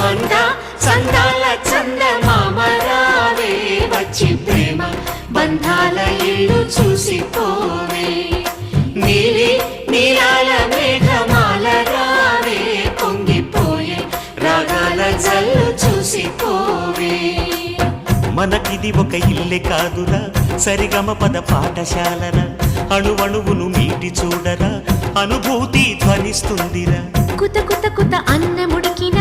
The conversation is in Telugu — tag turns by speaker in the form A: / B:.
A: అందా చందాల చందమామరావే వచ్చి ప్రేమ బంధాల ఇల్లు చూసిపోవే నీలి నీలాల మేఘమాల రావే పొంగిపోయే రాగాల జల్లు చూసిపోవే
B: మనకిది ఒక ఇల్లే కాదురా సరిగమ పద పాఠశాలరా అణువణువును మీటి చూడరా అనుభూతి ధ్వనిస్తుందిరా
C: కుత కుత కుత అన్నముడికిన